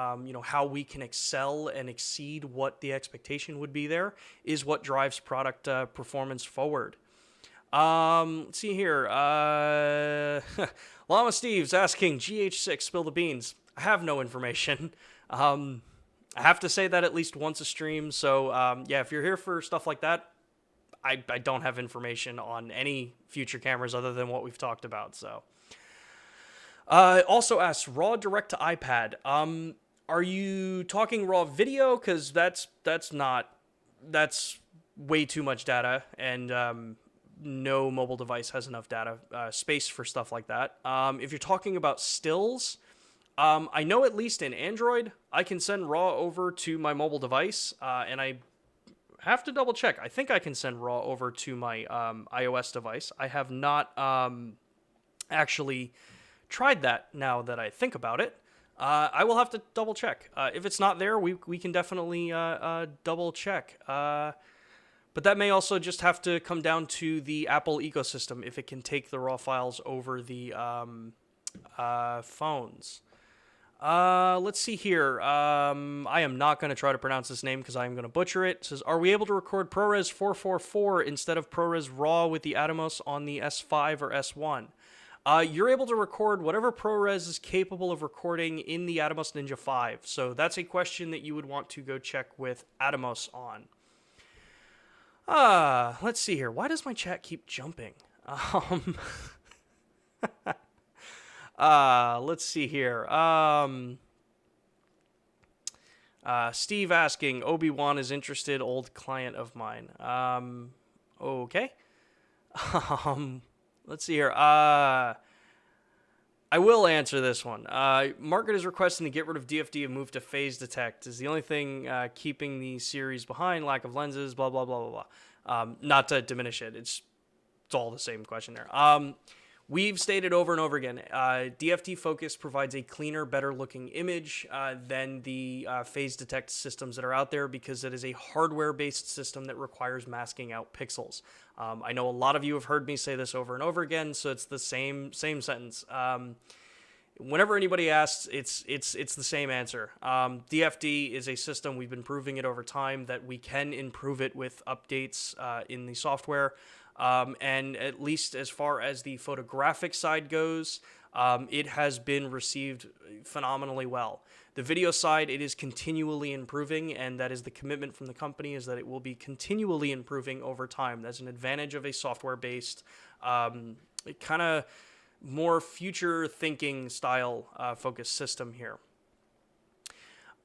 A: how we can excel and exceed what the expectation would be there is what drives product performance forward. Let's see here. Llama Steve's asking, GH6, spill the beans. I have no information. I have to say that at least once a stream. So, if you're here for stuff like that, I don't have information on any future cameras other than what we've talked about. So, also asks, RAW direct to iPad. Are you talking RAW video? Because that's way too much data, and no mobile device has enough data space for stuff like that. If you're talking about stills, I know at least in Android, I can send RAW over to my mobile device, and I have to double check. I think I can send RAW over to my iOS device. I have not actually tried that now that I think about it. I will have to double check. If it's not there, we can definitely double check. But that may also just have to come down to the Apple ecosystem, if it can take the RAW files over the phones. Let's see here. I am not going to try to pronounce this name because I am going to butcher it. It says, are we able to record ProRes 444 instead of ProRes RAW with the Atomos on the S5 or S1? You're able to record whatever ProRes is capable of recording in the Atomos Ninja 5. So that's a question that you would want to go check with Atomos on. Let's see here. Why does my chat keep jumping? Let's see here. Steve asking, Obi-Wan is interested, old client of mine. Okay. Let's see here. I will answer this one. Market is requesting to get rid of DFD and move to phase detect. Is the only thing keeping the series behind. Lack of lenses, blah, blah, blah, blah, blah. Not to diminish it. It's all the same question there. We've stated over and over again, DFD Focus provides a cleaner, better-looking image than the phase detect systems that are out there because it is a hardware-based system that requires masking out pixels. I know a lot of you have heard me say this over and over again, so it's the same sentence. Whenever anybody asks, it's the same answer. DFD is a system, we've been proving it over time, that we can improve it with updates in the software. And at least as far as the photographic side goes, it has been received phenomenally well. The video side, it is continually improving, and that is the commitment from the company, is that it will be continually improving over time. That's an advantage of a software-based, kind of more future-thinking style focused system here.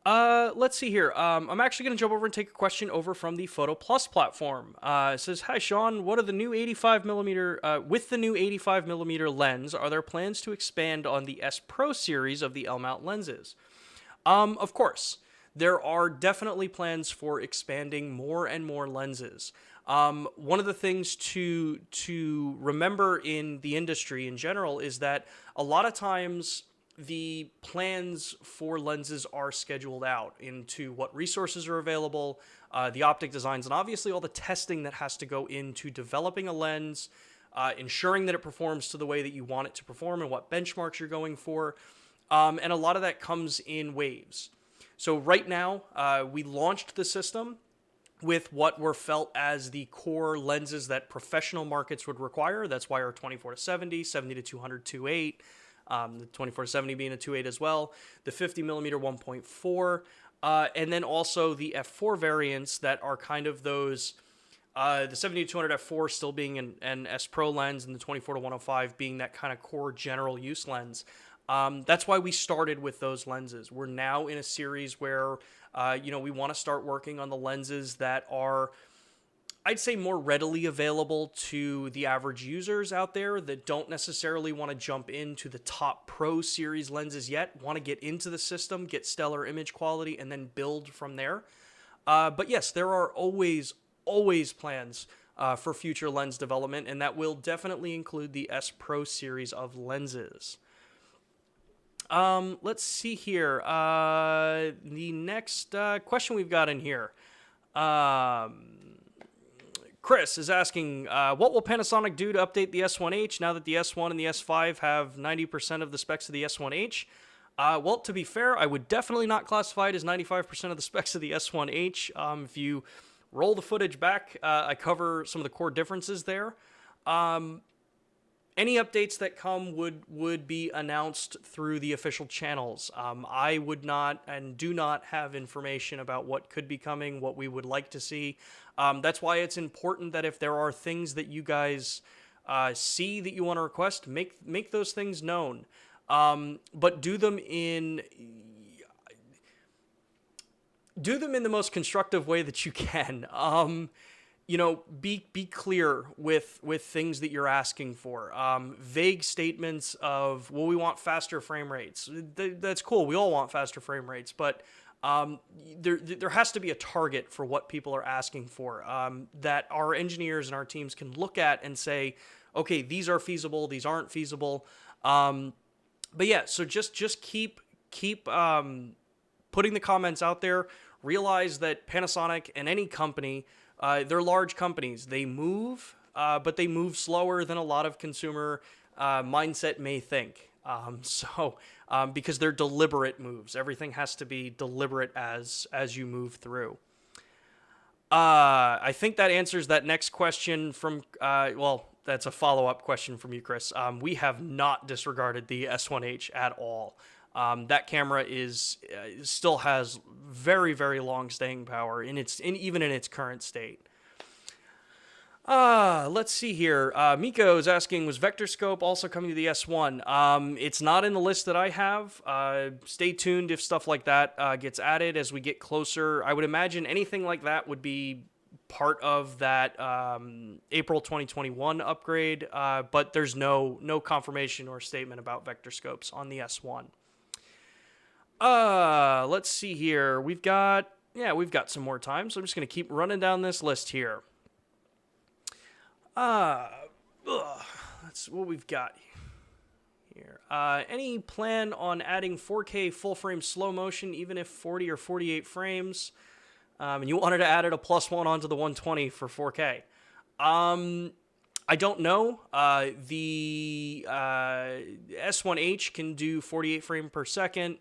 A: Let's see here. I'm actually going to jump over and take a question over from the Photo Plus platform. It says, hi, Sean. What are the new 85mm, with the new 85mm lens, are there plans to expand on the S Pro series of the L-mount lenses? Of course. There are definitely plans for expanding more and more lenses. One of the things to remember in the industry in general is that a lot of times the plans for lenses are scheduled out into what resources are available, the optic designs, and obviously all the testing that has to go into developing a lens, ensuring that it performs to the way that you want it to perform and what benchmarks you're going for. And a lot of that comes in waves. So right now, we launched the system with what were felt as the core lenses that professional markets would require. That's why our 24-70, 70-200 2.8, the 24-70 being a 2.8 as well, the 50 millimeter 1.4, and then also the f4 variants that are kind of those, the 70-200 f4 still being an S Pro lens, and the 24-105 being that kind of core general use lens. That's why we started with those lenses. We're now in a series where, we want to start working on the lenses that are, I'd say, more readily available to the average users out there that don't necessarily want to jump into the top Pro series lenses yet, want to get into the system, get stellar image quality, and then build from there. But yes, there are always plans for future lens development, and that will definitely include the S Pro series of lenses. Let's see here. The next question we've got in here. Chris is asking, what will Panasonic do to update the S1H now that the S1 and the S5 have 90% of the specs of the S1H? Well, to be fair, I would definitely not classify it as 95% of the specs of the S1H. If you roll the footage back, I cover some of the core differences there. Any updates that come would be announced through the official channels. I would not and do not have information about what could be coming, what we would like to see. That's why it's important that if there are things that you guys see that you want to request, make those things known. But do them in the most constructive way that you can. Be clear with things that you're asking for. Vague statements of, well, we want faster frame rates. That's cool. We all want faster frame rates, but there has to be a target for what people are asking for, that our engineers and our teams can look at and say, okay, these are feasible, these aren't feasible. But yeah, so just keep putting the comments out there. Realize that Panasonic and any company, they're large companies. They move, but they move slower than a lot of consumer mindset may think. Because they're deliberate moves. Everything has to be deliberate as you move through. I think that answers that next question from, that's a follow-up question from you, Chris. We have not disregarded the S1H at all. That camera still has very, very long staying power even in its current state. Let's see here. Miko is asking, was Vector Scope also coming to the S1? It's not in the list that I have. Stay tuned if stuff like that gets added as we get closer. I would imagine anything like that would be part of that April 2021 upgrade, but there's no confirmation or statement about Vector Scopes on the S1. Let's see here. We've got some more time, so I'm just going to keep running down this list here. That's what we've got here. Any plan on adding 4K full frame slow motion, even if 40 or 48 frames? And you wanted to add a +1 onto the 120 for 4K. I don't know. The S1H can do 48 frames per second.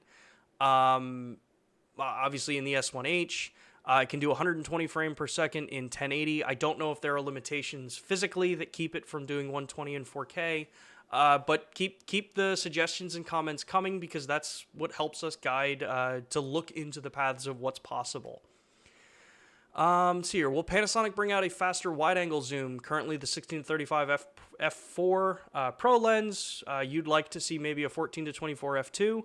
A: Obviously in the S1H. It can do 120 frames per second in 1080. I don't know if there are limitations physically that keep it from doing 120 in 4K. But keep the suggestions and comments coming, because that's what helps us guide to look into the paths of what's possible. See here. Will Panasonic bring out a faster wide-angle zoom? Currently the 16-35 f4 Pro lens. You'd like to see maybe a 14-24 f2.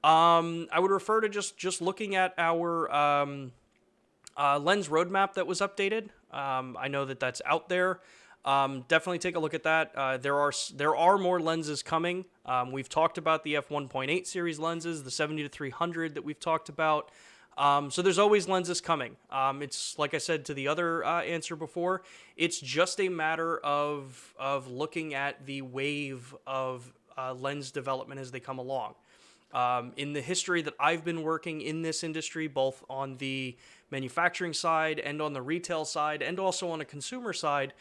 A: I would refer to just looking at our lens roadmap that was updated. I know that's out there. Definitely take a look at that. There are more lenses coming. We've talked about the f1.8 series lenses, the 70-300 that we've talked about. So there's always lenses coming. It's like I said to the other answer before, it's just a matter of looking at the wave of lens development as they come along. In the history that I've been working in this industry, both on the manufacturing side and on the retail side, and also on a consumer side,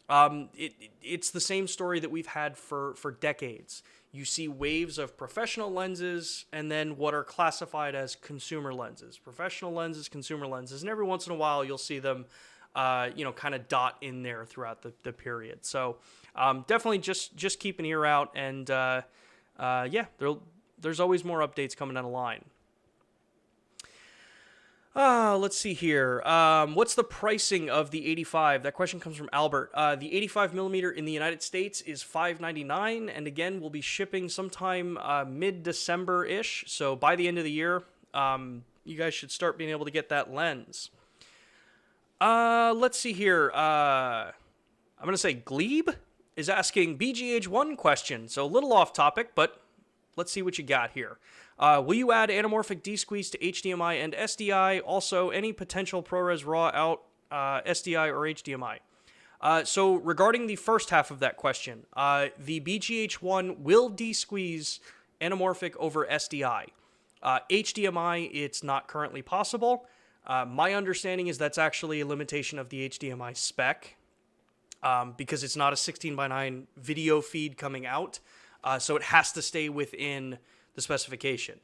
A: it's the same story that we've had for decades. You see waves of professional lenses and then what are classified as consumer lenses. Professional lenses, consumer lenses, and every once in a while you'll see them, kind of dot in there throughout the period. So definitely just keep an ear out, and there's always more updates coming down the line. Let's see here. What's the pricing of the 85? That question comes from Albert. The 85 millimeter in the United States is $599, and again, we'll be shipping sometime mid-December-ish. So by the end of the year, you guys should start being able to get that lens. Let's see here. I'm going to say Glebe is asking BGH1 question. So a little off topic, but let's see what you got here. Will you add anamorphic D-squeeze to HDMI and SDI? Also, any potential ProRes RAW out SDI or HDMI? So regarding the first half of that question, the BGH1 will D-squeeze anamorphic over SDI. HDMI, it's not currently possible. My understanding is that's actually a limitation of the HDMI spec, because it's not a 16:9 video feed coming out, so it has to stay within the specification.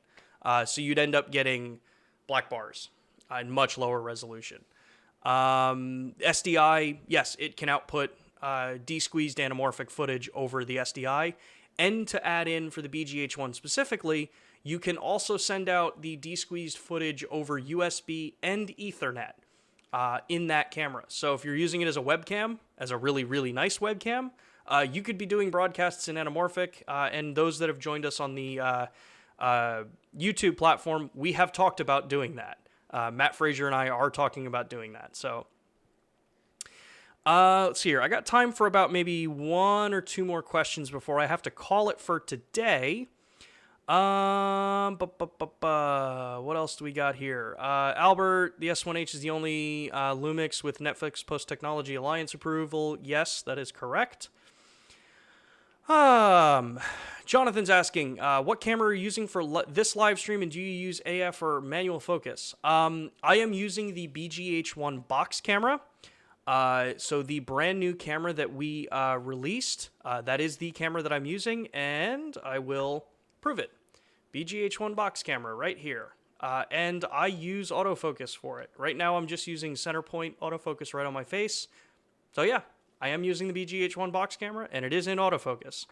A: So you'd end up getting black bars and much lower resolution. SDI, yes, it can output de-squeezed anamorphic footage over the SDI. And to add in for the BGH1 specifically, you can also send out the de-squeezed footage over USB and Ethernet in that camera. So if you're using it as a webcam, as a really, really nice webcam, you could be doing broadcasts in anamorphic, and those that have joined us on the YouTube platform, we have talked about doing that. Matt Frazier and I are talking about doing that. So let's see here. I got time for about maybe one or two more questions before I have to call it for today. What else do we got here? Albert, the S1H is the only LUMIX with Netflix Post-Technology Alliance approval. Yes, that is correct. Jonathan's asking, what camera are you using for this live stream, and do you use AF or manual focus? I am using the BGH1 box camera. So the brand new camera that we released, that is the camera that I'm using, and I will prove it. BGH1 box camera right here. And I use autofocus for it. Right now I'm just using center point autofocus right on my face. So yeah, I am using the BGH1 box camera, and it is in autofocus.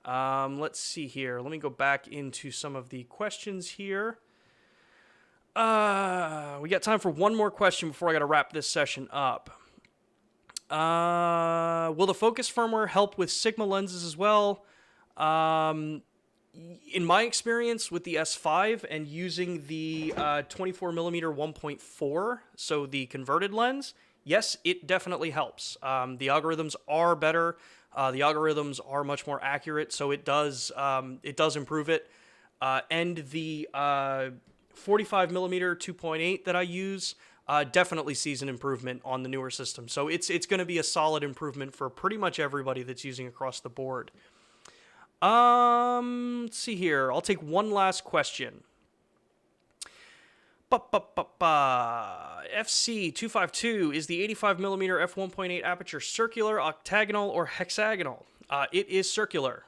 A: Let's see here. Let me go back into some of the questions here. We got time for one more question before I got to wrap this session up. Will the focus firmware help with Sigma lenses as well? In my experience with the S5 and using the 24mm 1.4, so the converted lens, yes, it definitely helps. The algorithms are better. The algorithms are much more accurate, so it does improve it. And the 45mm 2.8 that I use definitely sees an improvement on the newer system. So it's going to be a solid improvement for pretty much everybody that's using across the board. Let's see here. I'll take one last question. FC252, is the 85mm f1.8 aperture circular, octagonal, or hexagonal? It is circular.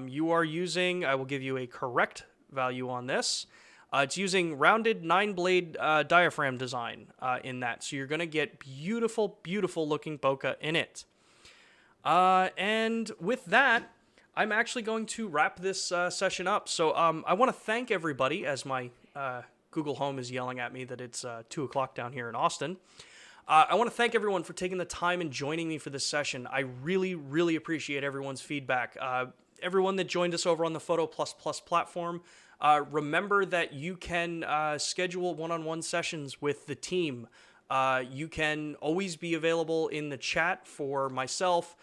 A: You are using, I will give you a correct value on this. It's using rounded 9-blade diaphragm design in that. So you're going to get beautiful, beautiful looking bokeh in it. And with that, I'm actually going to wrap this session up. So I want to thank everybody, as my Google Home is yelling at me that it's 2 o'clock down here in Austin. I want to thank everyone for taking the time and joining me for this session. I really, really appreciate everyone's feedback. Everyone that joined us over on the Photo++ platform, remember that you can schedule one-on-one sessions with the team. You can always be available in the chat for myself,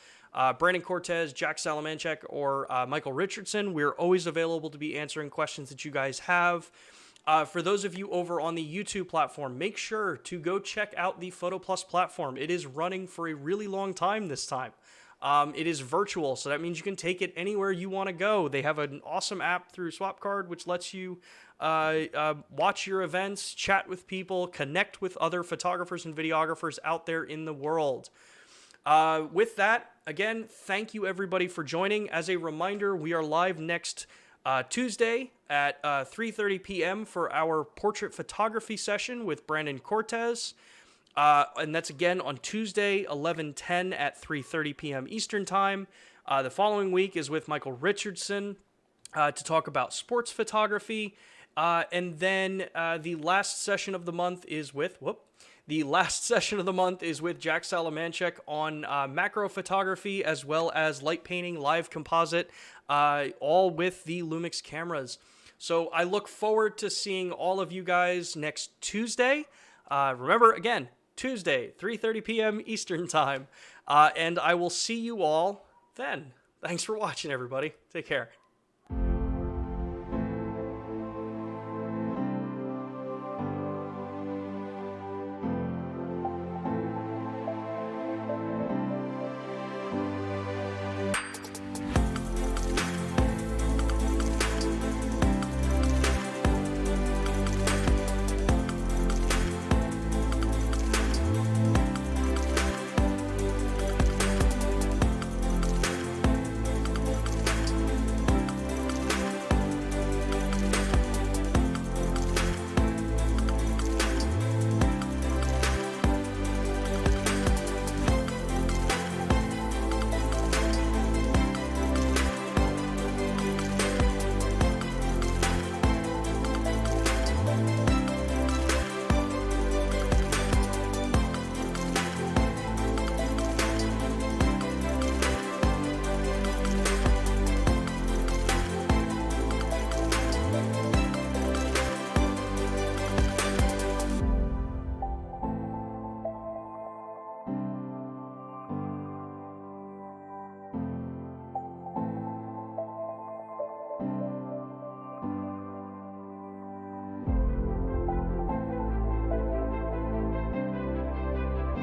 A: Brandon Cortez, Jack Salamanchek, or Michael Richardson. We're always available to be answering questions that you guys have. For those of you over on the YouTube platform, make sure to go check out the Photo+ platform. It is running for a really long time this time. It is virtual, so that means you can take it anywhere you want to go. They have an awesome app through SwapCard, which lets you watch your events, chat with people, connect with other photographers and videographers out there in the world. With that, again, thank you everybody for joining. As a reminder, we are live next Tuesday at 3:30 p.m. for our portrait photography session with Brandon Cortez. And that's again on Tuesday, 11/10 at 3:30 p.m. Eastern Time. The following week is with Michael Richardson to talk about sports photography. And then the last session of the month is with, Jack Salamanchek on macro photography as well as light painting, live composite, all with the LUMIX cameras. So I look forward to seeing all of you guys next Tuesday. Remember, again, Tuesday, 3:30 p.m. Eastern Time. And I will see you all then. Thanks for watching, everybody. Take care.